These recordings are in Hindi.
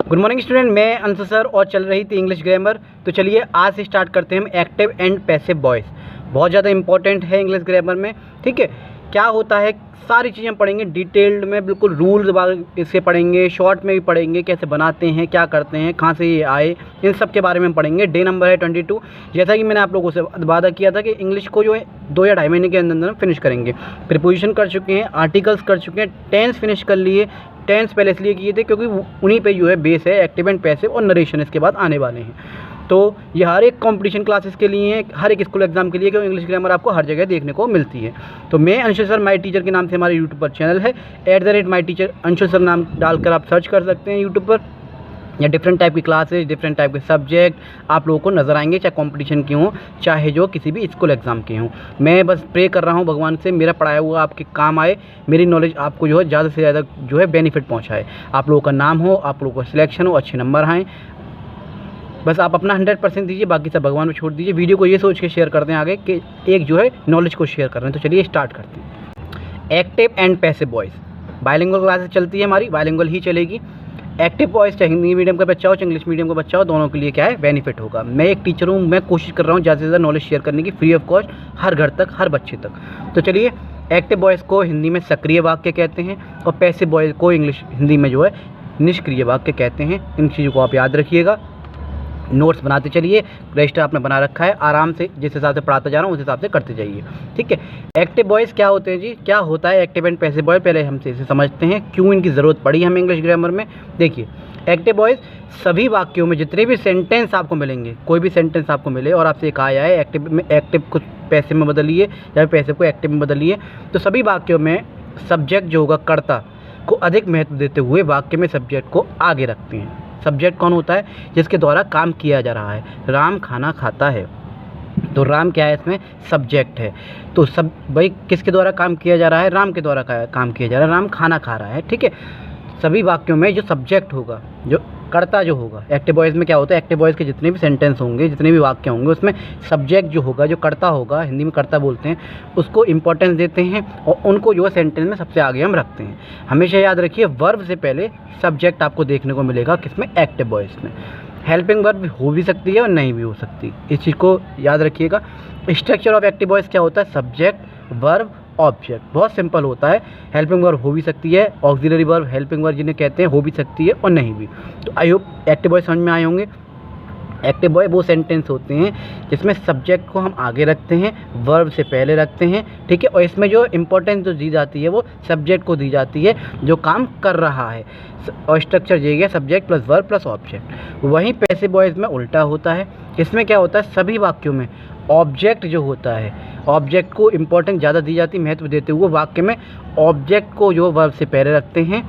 गुड मॉर्निंग स्टूडेंट, मैं अंशु सर और चल रही थी इंग्लिश ग्रामर। तो चलिए आज से स्टार्ट करते हैं हम एक्टिव एंड पैसिव वॉइस। बहुत ज़्यादा इंपॉर्टेंट है इंग्लिश ग्रामर में। ठीक है, क्या होता है सारी चीज़ें पढ़ेंगे डिटेल्ड में, बिल्कुल रूल्स इससे पढ़ेंगे, शॉर्ट में भी पढ़ेंगे, कैसे बनाते हैं, क्या करते हैं, कहाँ से ये आए, इन सब के बारे में पढ़ेंगे। डे नंबर है 22। जैसा कि मैंने आप लोगों से वादा किया था कि इंग्लिश को जो है 2 या ढाई महीने के अंदर फिनिश करेंगे। प्रीपोजिशन कर चुके हैं, आर्टिकल्स कर चुके हैं, टेंस फिनिश कर लिए। टेंस पहले इसलिए किए थे क्योंकि उन्हीं पे जो है बेस है, एक्टिव एंड पैसिव और नरेशन इसके बाद आने वाले हैं। तो ये हर एक कंपटीशन क्लासेस के लिए है, हर एक स्कूल एग्जाम के लिए, क्योंकि इंग्लिश ग्रामर आपको हर जगह देखने को मिलती है। तो मैं अंशु सर माई टीचर के नाम से हमारे यूट्यूब पर चैनल है, @myteacher अंशु सर नाम डालकर आप सर्च कर सकते हैं यूट्यूब पर। या डिफरेंट टाइप की क्लासेज, डिफरेंट टाइप के सब्जेक्ट आप लोगों को नज़र आएंगे, चाहे कंपटीशन के हों, चाहे जो किसी भी स्कूल एग्ज़ाम के हों। मैं बस प्रे कर रहा हूँ भगवान से मेरा पढ़ाया हुआ आपके काम आए, मेरी नॉलेज आपको जो है ज़्यादा से ज़्यादा जो है बेनिफिट पहुँचाए, आप लोगों का नाम हो, आप लोगों का सिलेक्शन हो, अच्छे नंबर आएँ। बस आप अपना 100% दीजिए, बाकी सब भगवान पे छोड़ दीजिए। वीडियो को ये सोच के शेयर करते हैं आगे कि एक जो है नॉलेज को शेयर कर रहे हैं। तो चलिए स्टार्ट करते हैं। Active and passive voice bilingual classes चलती है हमारी, बाइलिंगुअल ही चलेगी। एक्टिव वॉइस चाहे हिंदी मीडियम का बच्चा हो, चाहे इंग्लिश मीडियम का बच्चा हो, दोनों के लिए क्या है बेनिफिट होगा। मैं एक टीचर हूँ, मैं कोशिश कर रहा हूँ ज़्यादा से ज़्यादा नॉलेज शेयर करने की, फ्री ऑफ कॉस्ट, हर घर तक, हर बच्चे तक। तो चलिए, एक्टिव वॉइस को हिंदी में सक्रिय वाक्य कहते हैं और पैसिव वॉइस को इंग्लिश हिंदी में जो है निष्क्रिय वाक्य कहते हैं। इन चीज़ों को आप याद रखिएगा, नोट्स बनाते चलिए। रजिस्टर आपने बना रखा है, आराम से जिस हिसाब से पढ़ाता जा रहा हूँ उस हिसाब से करते जाइए। ठीक है, एक्टिव वॉइस क्या होते हैं जी, क्या होता है एक्टिव एंड पैसिव वॉइस, पहले हमसे इसे समझते हैं, क्यों इनकी ज़रूरत पड़ी हमें इंग्लिश ग्रामर में। देखिए, एक्टिव वॉइस सभी वाक्यों में जितने भी सेंटेंस आपको मिलेंगे, कोई भी सेंटेंस आपको मिले और आपसे कहा जाए एक्टिव को पैसिव में बदलिए या पैसिव को एक्टिव में बदलिए, तो सभी वाक्यों में सब्जेक्ट जो होगा कर्ता को अधिक महत्व देते हुए वाक्य में सब्जेक्ट को आगे रखते हैं। सब्जेक्ट कौन होता है? जिसके द्वारा काम किया जा रहा है। राम खाना खाता है, तो राम क्या है इसमें? सब्जेक्ट है। तो सब भाई किसके द्वारा काम किया जा रहा है? राम के द्वारा काम किया जा रहा है, राम खाना खा रहा है। ठीक है, सभी वाक्यों में जो सब्जेक्ट होगा, जो कर्ता जो होगा, एक्टिव वॉइस में क्या होता है, एक्टिव वॉइस के जितने भी सेंटेंस होंगे, जितने भी वाक्य होंगे, उसमें सब्जेक्ट जो होगा, जो कर्ता होगा, हिंदी में कर्ता बोलते हैं, उसको इंपॉर्टेंस देते हैं और उनको जो है सेंटेंस में सबसे आगे हम रखते हैं। हमेशा याद रखिए, वर्ब से पहले सब्जेक्ट आपको देखने को मिलेगा किसमें? एक्टिव वॉइस में। हेल्पिंग वर्ब हो भी सकती है और नहीं भी हो सकती, इस चीज़ को याद रखिएगा। स्ट्रक्चर ऑफ एक्टिव वॉइस क्या होता है? Subject, verb, object. बहुत सिंपल होता है। हेल्पिंग वर्ब हो भी सकती है, ऑक्सिलरी वर्ब हेल्पिंग वर्ब जिन्हें कहते हैं, हो भी सकती है और नहीं भी। तो आई होप एक्टिव वॉइस समझ में आए होंगे। एक्टिव वॉइस वो सेंटेंस होते हैं जिसमें सब्जेक्ट को हम आगे रखते हैं, वर्ब से पहले रखते हैं। ठीक है, और इसमें जो इंपॉर्टेंस जो दी जाती है वो सब्जेक्ट को दी जाती है जो काम कर रहा है। और स्ट्रक्चर ये गया subject plus verb plus object. वहीं पैसिव वॉइस में उल्टा होता है। इसमें क्या होता है? सभी वाक्यों में ऑब्जेक्ट जो होता है, ऑब्जेक्ट को इंपॉर्टेंस ज़्यादा दी जाती है, महत्व देते हुए वाक्य में ऑब्जेक्ट को जो वर्ब से पहले रखते हैं।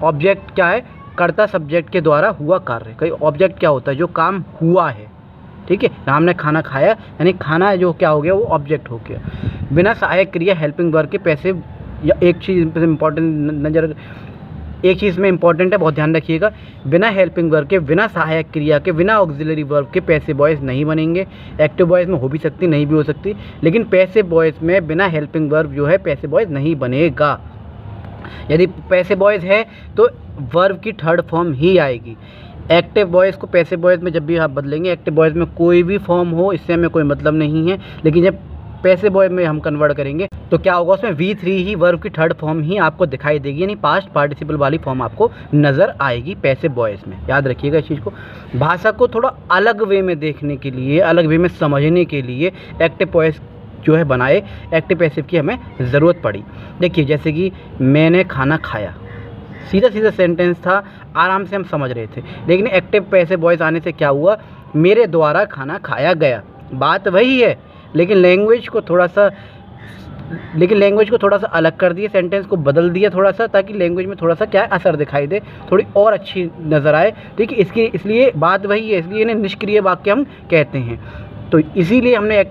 ऑब्जेक्ट क्या है? कर्ता सब्जेक्ट के द्वारा हुआ कार्य। कई ऑब्जेक्ट क्या होता है? जो काम हुआ है। ठीक है, राम ने खाना खाया, यानी खाना जो क्या हो गया, वो ऑब्जेक्ट हो गया। बिना सहायक क्रिया हेल्पिंग वर्ब के पैसिव, या एक चीज़ इंपॉर्टेंट एक चीज़ में इंपॉर्टेंट है, बहुत ध्यान रखिएगा, बिना हेल्पिंग वर्ब के, बिना सहायक क्रिया के, बिना ऑक्सिलरी वर्ब के पैसिव वॉइस नहीं बनेंगे। एक्टिव वॉइस में हो भी सकती, नहीं भी हो सकती, लेकिन पैसिव वॉइस में बिना हेल्पिंग वर्ब जो है पैसिव वॉइस नहीं बनेगा। यदि पैसिव वॉइस है तो वर्ब की थर्ड फॉर्म ही आएगी। एक्टिव वॉइस को पैसिव वॉइस में जब भी आप बदलेंगे, एक्टिव वॉइस में कोई भी फॉर्म हो, इससे हमें कोई मतलब नहीं है, लेकिन जब पैसिव वॉइस में हम कन्वर्ट करेंगे तो क्या होगा? उसमें V3 ही वर्ब की थर्ड फॉर्म ही आपको दिखाई देगी, यानी पास्ट पार्टिसिपल वाली फॉर्म आपको नज़र आएगी पैसिव वॉइस में। याद रखिएगा इस चीज़ को। भाषा को थोड़ा अलग वे में देखने के लिए, अलग वे में समझने के लिए एक्टिव वॉइस जो है बनाए, एक्टिव पैसिव की हमें ज़रूरत पड़ी। देखिए, जैसे कि मैंने खाना खाया, सीधा सीधा सेंटेंस था, आराम से हम समझ रहे थे, लेकिन एक्टिव पैसिव वॉइस आने से क्या हुआ? मेरे द्वारा खाना खाया गया। बात वही है, लेकिन लैंग्वेज को थोड़ा सा अलग कर दिया, सेंटेंस को बदल दिया थोड़ा सा, ताकि लैंग्वेज में थोड़ा सा क्या असर दिखाई दे, थोड़ी और अच्छी नज़र आए। ठीक है, इसलिए बात वही है, इसलिए इन्हें निष्क्रिय वाक्य हम कहते हैं। तो इसीलिए हमने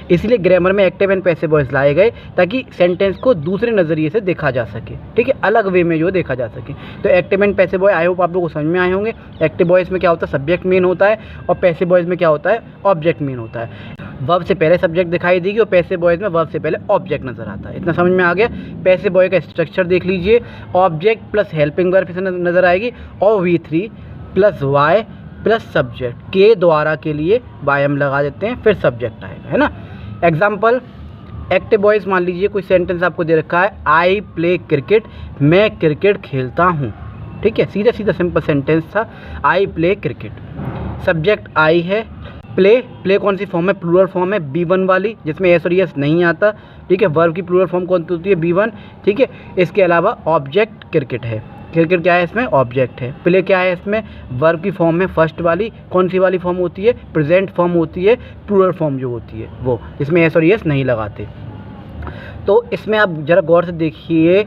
इसलिए ग्रामर में एक्टिव एंड पैसिव वॉइस लाए गए, ताकि सेंटेंस को दूसरे नज़रिए से देखा जा सके। ठीक है, अलग वे में जो देखा जा सके। तो active and passive voice I hope आप लोगों को समझ में आए होंगे। एक्टिव वॉइस में क्या होता है? सब्जेक्ट मेन होता है, और पैसिव वॉइस में क्या होता है? ऑब्जेक्ट मेन होता है। वर्ब से पहले सब्जेक्ट दिखाई देगी और पैसिव वॉइस में वर्ब से पहले ऑब्जेक्ट नज़र आता है। इतना समझ में आ गया। पैसिव वॉइस का स्ट्रक्चर देख लीजिए, ऑब्जेक्ट प्लस हेल्पिंग वर्ब नज़र आएगी और V3 plus Y plus subject, के द्वारा के लिए वाई हम लगा देते हैं, फिर सब्जेक्ट आएगा, है ना। एग्जाम्पल एक्टिव वॉइस, मान लीजिए कोई सेंटेंस आपको दे रखा है, आई प्ले क्रिकेट, मैं क्रिकेट खेलता हूँ, ठीक है, सीधा सीधा सिंपल सेंटेंस था, I play cricket. Subject I है, प्ले कौन सी फॉर्म है, प्लूरल फॉर्म है, B1 वाली, जिसमें एस और यस नहीं आता, ठीक है। वर्ब की प्लूरल फॉर्म कौन सी होती है, B1, ठीक है। इसके अलावा ऑब्जेक्ट क्रिकेट है, क्रिकेट क्या है इसमें, ऑब्जेक्ट है। प्ले क्या है इसमें, वर्ब की फॉर्म में फर्स्ट वाली, कौन सी वाली फॉर्म होती है, प्रेजेंट फॉर्म होती है, प्लूरल फॉर्म जो होती है वो, इसमें एस और यस नहीं लगाते। तो इसमें आप ज़रा गौर से देखिए,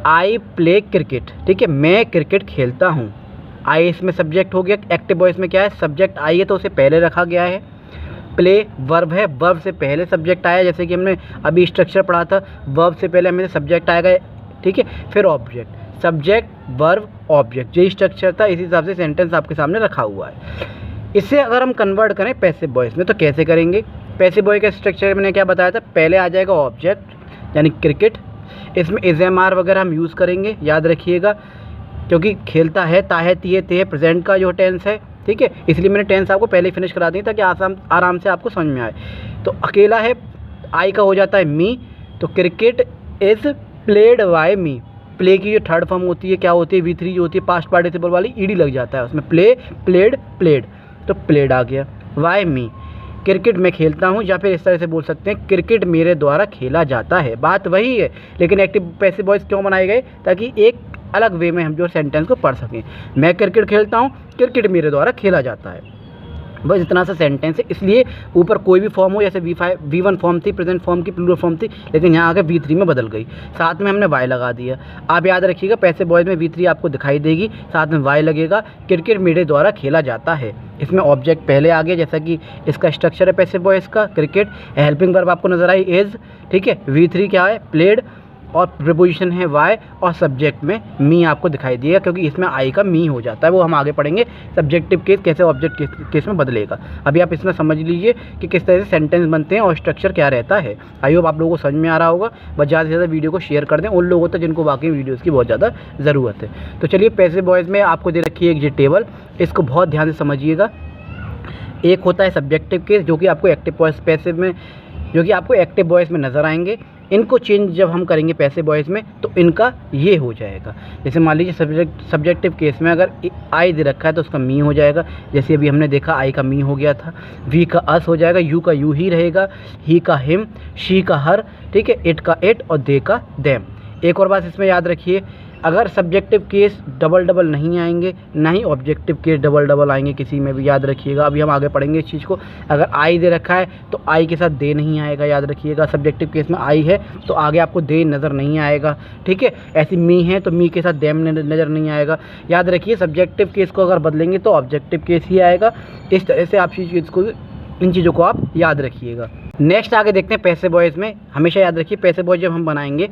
आई प्ले क्रिकेट, ठीक है, मैं क्रिकेट खेलता हूँ, आई इसमें सब्जेक्ट हो गया। एक्टिव वॉइस में क्या है, सब्जेक्ट आई है तो उसे पहले रखा गया है, प्ले वर्ब है, वर्ब से पहले सब्जेक्ट आया, जैसे कि हमने अभी स्ट्रक्चर पढ़ा था, वर्ब से पहले हमें सब्जेक्ट आएगा, ठीक है, फिर ऑब्जेक्ट, सब्जेक्ट वर्ब ऑब्जेक्ट, यही स्ट्रक्चर था, इसी हिसाब से सेंटेंस आपके सामने रखा हुआ है। इसे अगर हम कन्वर्ट करें पैसिव वॉइस में तो कैसे करेंगे, पैसिव वॉइस का स्ट्रक्चर मैंने क्या बताया था, पहले आ जाएगा ऑब्जेक्ट यानी क्रिकेट, इसमें इज एम आर वगैरह हम यूज़ करेंगे, याद रखिएगा, क्योंकि खेलता है, ताहे तिये ते प्रेजेंट का जो टेंस है, ठीक है, इसलिए मैंने टेंस आपको पहले ही फिनिश करा दी ताकि आराम से आपको समझ में आए। तो अकेला है, आई का हो जाता है मी, तो cricket is played by me, play की जो थर्ड फॉर्म होती है क्या होती है, V3 जो होती है पास्ट पार्टिसिपल वाली, ईडी लग जाता है उसमें, प्ले प्लेड प्लेड, तो प्लेड आ गया, वाई मी, क्रिकेट मैं खेलता हूँ, या फिर इस तरह से बोल सकते हैं क्रिकेट मेरे द्वारा खेला जाता है, बात वही है, लेकिन एक्टिव पैसिव वॉइस क्यों बनाए गए, ताकि एक अलग वे में हम जो सेंटेंस को पढ़ सकें। मैं क्रिकेट खेलता हूँ, क्रिकेट मेरे द्वारा खेला जाता है, बस इतना सा सेंटेंस है। इसलिए ऊपर कोई भी फॉर्म हो, जैसे V1 फॉर्म थी, प्रेजेंट फॉर्म की प्लूरल फॉर्म थी, लेकिन यहाँ आकर V3 में बदल गई, साथ में हमने वाई लगा दिया। आप याद रखिएगा पैसिव वॉइस में V3 आपको दिखाई देगी, साथ में वाई लगेगा, क्रिकेट मेरे द्वारा खेला जाता है, इसमें ऑब्जेक्ट पहले आ गया, जैसा कि इसका स्ट्रक्चर है पैसिव वॉइस का, क्रिकेट, हेल्पिंग वर्ब आपको नजर आई इज़, ठीक है, V3 क्या है, प्लेड, और प्रीपोजिशन है वाई, और सब्जेक्ट में मी आपको दिखाई दिएगा, क्योंकि इसमें आई का मी हो जाता है, वो हम आगे पढ़ेंगे सब्जेक्टिव केस कैसे ऑब्जेक्ट केस में बदलेगा। अभी आप इसमें समझ लीजिए कि किस तरह से सेंटेंस बनते हैं और स्ट्रक्चर क्या रहता है। आई होप आप लोगों को समझ में आ रहा होगा, बस ज़्यादा से ज़्यादा वीडियो को शेयर कर दें उन लोगों तक जिनको वाकई वीडियोज़ की बहुत ज़्यादा ज़रूरत है। तो चलिए, पैसिव वॉइस में आपको दे रखी है एक ये टेबल, इसको बहुत ध्यान से समझिएगा। एक होता है सब्जेक्टिव केस, जो कि आपको एक्टिव वॉइस पैसिव में, जो कि आपको एक्टिव वॉइस में नज़र आएंगे। इनको चेंज जब हम करेंगे पैसिव वॉइस में तो इनका ये हो जाएगा, जैसे मान लीजिए सब्जेक्टिव केस में अगर आई दे रखा है तो उसका मी हो जाएगा, जैसे अभी हमने देखा आई का मी हो गया था, वी का अस हो जाएगा, यू का यू ही रहेगा, ही का हिम, शी का हर, ठीक है, इट का इट, और दे का देम। एक और बात इसमें याद रखिए, अगर सब्जेक्टिव केस डबल डबल नहीं आएंगे, ना ही ऑब्जेक्टिव केस डबल डबल आएंगे किसी में भी, याद रखिएगा। अभी हम आगे पढ़ेंगे इस चीज़ को। अगर आई दे रखा है तो आई के साथ दे नहीं आएगा, याद रखिएगा। सब्जेक्टिव केस में आई है तो आगे आपको दे नज़र नहीं आएगा, ठीक है। ऐसी मी है तो मी के साथ देम नज़र नहीं आएगा, याद रखिए। सब्जेक्टिव केस को अगर बदलेंगे तो ऑब्जेक्टिव केस ही आएगा। इस तरह से आप इन चीज़ों को आप याद रखिएगा। नेक्स्ट आगे देखते हैं पैसिव वॉइस में। हमेशा याद रखिए पैसिव वॉइस जब हम बनाएंगे,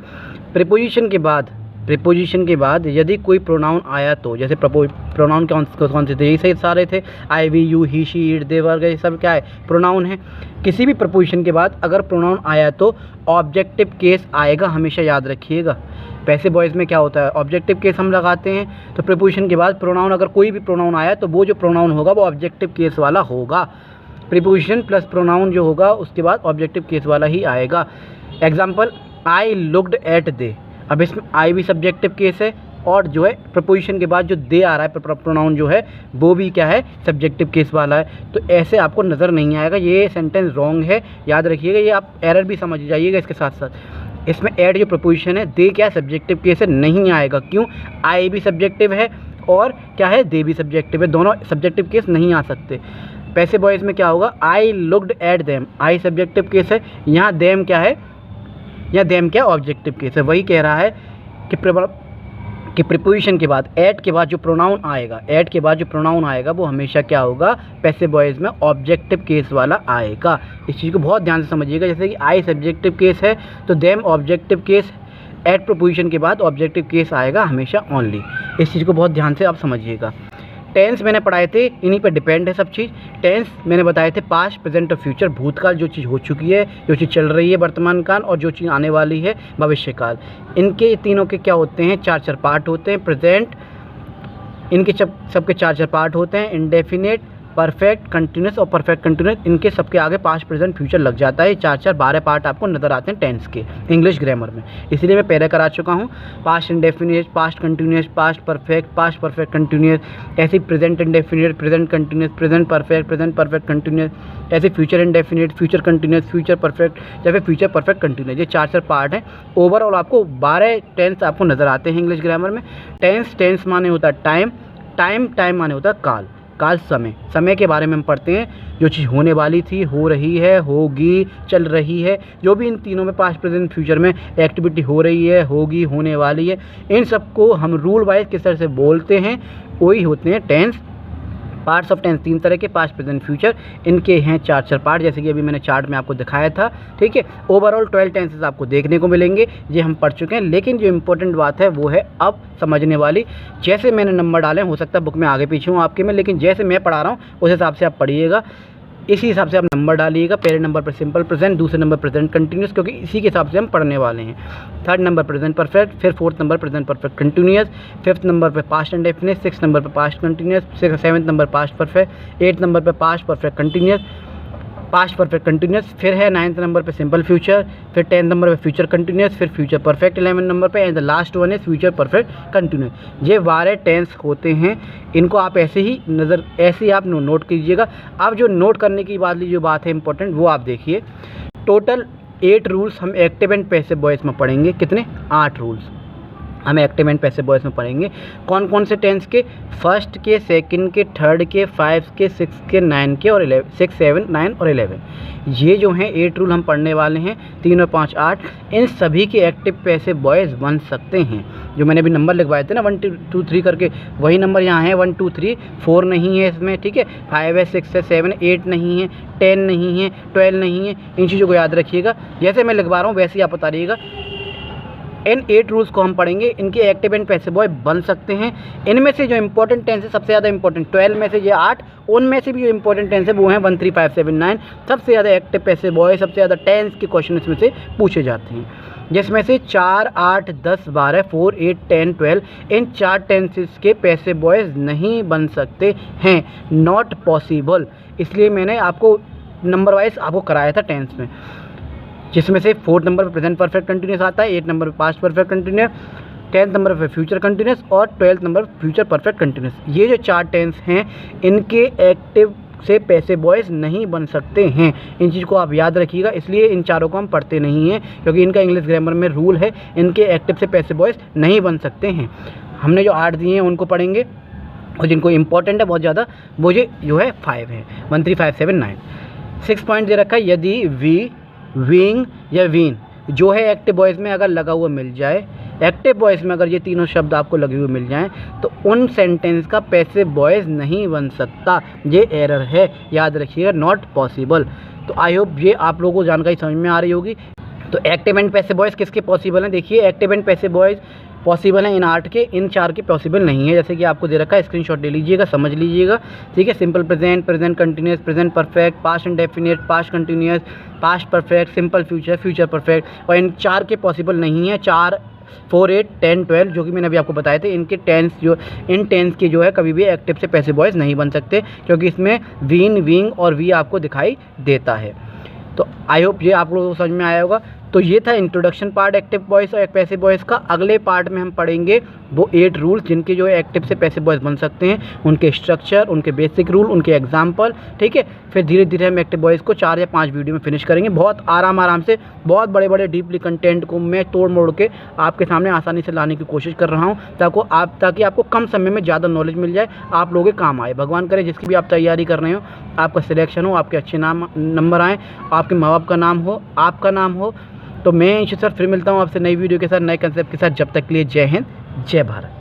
प्रीपोजिशन के बाद यदि कोई प्रोनाउन आया तो, जैसे प्रोनाउन कौन से थे, यही सही सारे थे, I we you he she it they वर्ग, ये सब क्या है, प्रोनाउन है। किसी भी प्रीपोजिशन के बाद अगर प्रोनाउन आया तो ऑब्जेक्टिव केस आएगा, हमेशा याद रखिएगा। पैसिव वॉइस में क्या होता है, ऑब्जेक्टिव केस हम लगाते हैं, तो प्रीपोजिशन के बाद प्रोनाउन, अगर कोई भी प्रोनाउन आया तो वो जो प्रोनाउन होगा वो ऑब्जेक्टिव केस वाला होगा। प्रीपोजिशन प्लस प्रोनाउन जो होगा उसके बाद ऑब्जेक्टिव केस वाला ही आएगा। एग्जाम्पल, आई लुक्ड एट दे, अब इसमें आई भी सब्जेक्टिव केस है, और जो है प्रीपोजिशन के बाद जो दे आ रहा है प्रोनाउन जो है वो भी क्या है, सब्जेक्टिव केस वाला है। तो ऐसे आपको नज़र नहीं आएगा, ये सेंटेंस रॉन्ग है, याद रखिएगा। ये आप एरर भी समझ जाइएगा। इसके साथ साथ इसमें ऐड जो प्रीपोजिशन है, दे क्या सब्जेक्टिव केस है, नहीं आएगा। क्यों, आई भी सब्जेक्टिव है और क्या है, दे भी सब्जेक्टिव है, दोनों सब्जेक्टिव केस नहीं आ सकते। पैसिव वॉइस में क्या होगा, I looked at them, I subjective case है, यहाँ देम क्या है, या देम क्या ऑब्जेक्टिव केस है। वही कह रहा है कि प्रीपोजिशन के बाद, ऐट के बाद जो प्रोनाउन आएगा, वो हमेशा क्या होगा, पैसिव वॉइस में ऑब्जेक्टिव केस वाला आएगा। इस चीज़ को बहुत ध्यान से समझिएगा। जैसे कि आई सब्जेक्टिव केस है तो them objective case, at preposition के बाद ऑब्जेक्टिव केस आएगा हमेशा ओनली। इस चीज़ को बहुत ध्यान से आप समझिएगा। टेंस मैंने पढ़ाए थे, इन्हीं पर डिपेंड है सब चीज़। टेंस मैंने बताए थे पास्ट, प्रेजेंट और फ्यूचर, भूतकाल जो चीज़ हो चुकी है, जो चीज़ चल रही है वर्तमान काल, और जो चीज़ आने वाली है भविष्य काल। इनके तीनों के क्या होते हैं, चार पार्ट होते हैं, प्रेजेंट, इनके सबके चार पार्ट होते हैं, इंडेफिनेट, परफेक्ट, कंटिन्यूस और परफेक्ट कंटिन्यूस। इनके सबके आगे पास्ट, प्रेजेंट, फ्यूचर लग जाता है। 12 पार्ट आपको नज़र आते हैं टेंस के इंग्लिश ग्रामर में, इसलिए मैं पहले करा चुका हूँ। Past indefinite, past continuous, past perfect continuous, ऐसे present indefinite, present continuous, present perfect continuous, ऐसे future indefinite, future continuous, future perfect या फिर फ्यूचर परफेक्ट कंटिन्यूस। ये 4 पार्ट हैं। ओवरऑल आपको 12 टेंस आपको नज़र आते हैं इंग्लिश ग्रामर में। टेंस माने होता है टाइम माने होता है काल, समय के बारे में हम पढ़ते हैं। जो चीज़ होने वाली थी, हो रही है, होगी, चल रही है, जो भी इन तीनों में पास्ट, प्रेजेंट, फ्यूचर में एक्टिविटी हो रही है, होगी, होने वाली है, इन सबको हम रूल वाइज किस तरह से बोलते हैं, वही होते हैं टेंस। पार्ट्स ऑफ टेंस 3 तरह के, पास्ट, प्रेजेंट, फ्यूचर। इनके हैं 4 पार्ट, जैसे कि अभी मैंने चार्ट में आपको दिखाया था। ठीक है, ओवरऑल 12 टेंसेस आपको देखने को मिलेंगे, ये हम पढ़ चुके हैं। लेकिन जो इंपॉर्टेंट बात है वो है अब समझने वाली। जैसे मैंने नंबर डाले, हो सकता है बुक में आगे पीछे हूँ आपके में, लेकिन जैसे मैं पढ़ा रहा हूँ उस हिसाब से आप पढ़िएगा, इसी हिसाब से आप नंबर डालिएगा। पहले नंबर पर सिंपल प्रेजेंट, दूसरे नंबर प्रेजेंट कंटिन्यूस, क्योंकि इसी के हिसाब से हम पढ़ने वाले हैं। 3rd नंबर प्रेजेंट परफेक्ट, फिर 4th number present perfect continuous, 5th number पे पास्ट इंडेफिनिट, 6th नंबर पे past continuous, 7th number past perfect, 8th number पे पास्ट परफेक्ट कंटिन्यूस, फिर है 9th नंबर पे सिंपल फ्यूचर, फिर 10th नंबर पे फ्यूचर कंटिन्यूस, फिर फ्यूचर परफेक्ट 11th नंबर पे, एंड द लास्ट वन है फ्यूचर परफेक्ट कंटिन्यूस। ये 12 टेंस होते हैं। इनको आप ऐसे ही आप नोट कीजिएगा। अब जो नोट करने की जो बात है इंपॉर्टेंट, वो आप देखिए। टोटल 8 रूल्स हम एक्टिव एंड पैसिव वॉइस में पढ़ेंगे। कितने? 8 रूल्स हम एक्टिव एंड पैसिव वॉइस में पढ़ेंगे। कौन कौन से टेंस के? 1st के, 2nd के, 3rd के, 5 के, 6 के, 9 के और 6, 7, 9 और 11। ये जो हैं 8 रूल हम पढ़ने वाले हैं, 3 और 5 8। इन सभी के एक्टिव पैसिव वॉइस बन सकते हैं। जो मैंने अभी नंबर लिखवाए थे ना 1 2 3 करके, वही नंबर यहाँ है 1 2 3। 4 नहीं है इसमें, ठीक है, 5 है, 6 है, 7 है, 8 नहीं है, 10 नहीं है, 12 नहीं है। इन चीज़ों को याद रखिएगा। जैसे मैं लिखवा रहा हूँ वैसे ही आप बता रहिएगा। इन 8 रूल्स को हम पढ़ेंगे। इनके एक्टिव एंड पैसिव वॉइस बन सकते हैं। इनमें से जो इंपॉर्टेंट टेंस है, सबसे ज़्यादा इंपॉर्टेंट 12 में से ये 8, उनमें से भी जो इंपॉर्टेंट टेंस है वो हैं 1 3 5 7 9। सबसे ज़्यादा एक्टिव पैसिव वॉइस, सबसे ज़्यादा टेंस के क्वेश्चन इसमें से पूछे जाते हैं, जिसमें से 4 8 10 12 4 8 10 12 इन 4 टेंसेस के पैसिव वॉइस नहीं बन सकते हैं, नॉट पॉसिबल। इसलिए मैंने आपको नंबर वाइज आपको कराया था टेंस में, जिसमें से 4th नंबर पर प्रेजेंट परफेक्ट कंटिन्यूस आता है, 8th नंबर पर past perfect continuous, 10th number पर फ्यूचर कंटिन्यूस और 12th नंबर पर फ्यूचर परफेक्ट कंटिन्यूस। ये जो 4 टेंस हैं, इनके एक्टिव से पैसिव वॉइस नहीं बन सकते हैं। इन चीज़ को आप याद रखिएगा। इसलिए इन चारों को हम पढ़ते नहीं हैं, क्योंकि इनका इंग्लिश ग्रामर में रूल है, इनके एक्टिव से पैसिव वॉइस नहीं बन सकते हैं। हमने जो 8 दिए हैं उनको पढ़ेंगे, और जिनको इंपॉर्टेंट है बहुत ज़्यादा, वो जो है 5 है, 1 3 5 7 9। 6 पॉइंट दे रखा है। यदि वी, विंग या वीन जो है एक्टिव वॉइस में अगर लगा हुआ मिल जाए, एक्टिव वॉइस में अगर ये तीनों शब्द आपको लगे हुए मिल जाएं, तो उन सेंटेंस का पैसिव वॉइस नहीं बन सकता। ये एरर है, याद रखिएगा, नॉट पॉसिबल। तो आई होप ये आप लोगों को जानकारी समझ में आ रही होगी। तो एक्टिव एंड पैसिव वॉइस किसके पॉसिबल हैं? देखिए, active and passive voice possible है इन 8 के, इन 4 के पॉसिबल नहीं है। जैसे कि आपको दे रखा है, स्क्रीनशॉट ले लीजिएगा, समझ लीजिएगा, ठीक है। Simple present, present continuous, present perfect, past indefinite, past continuous, past perfect, simple future, future perfect. और इन 4 के पॉसिबल नहीं है। 4 4 8 10 12 जो कि मैंने अभी आपको बताए थे, इनके इन टेंस के जो है कभी भी एक्टिव से पैसिव वॉइस नहीं बन सकते, क्योंकि इसमें वीन, विंग और वी आपको दिखाई देता है। तो आई होप ये आप लोगों को समझ में आया होगा। तो ये था इंट्रोडक्शन पार्ट एक्टिव वॉइस और पैसिव वॉइस का। अगले पार्ट में हम पढ़ेंगे वो 8 रूल्स जिनके जो है एक्टिव से पैसिव वॉइस बन सकते हैं, उनके स्ट्रक्चर, उनके बेसिक रूल, उनके एग्जाम्पल, ठीक है। फिर धीरे धीरे हम एक्टिव वॉइस को 4 या 5 वीडियो में फिनिश करेंगे, बहुत आराम से। बहुत बड़े बड़े डीपली कंटेंट को मैं तोड़ मोड़ के आपके सामने आसानी से लाने की कोशिश कर रहा हूँ, ताकि आपको कम समय में ज़्यादा नॉलेज मिल जाए, आप लोगों के काम आए। भगवान करे जिसकी भी आप तैयारी कर रहे हो, आपका सिलेक्शन हो, आपके अच्छे नंबर आएँ, आपके माँ बाप का नाम हो, आपका नाम हो। तो मैं सर फिर मिलता हूँ आपसे नई वीडियो के साथ, नए कंसेप्ट के साथ। जब तक के लिए जय हिंद, जय भारत।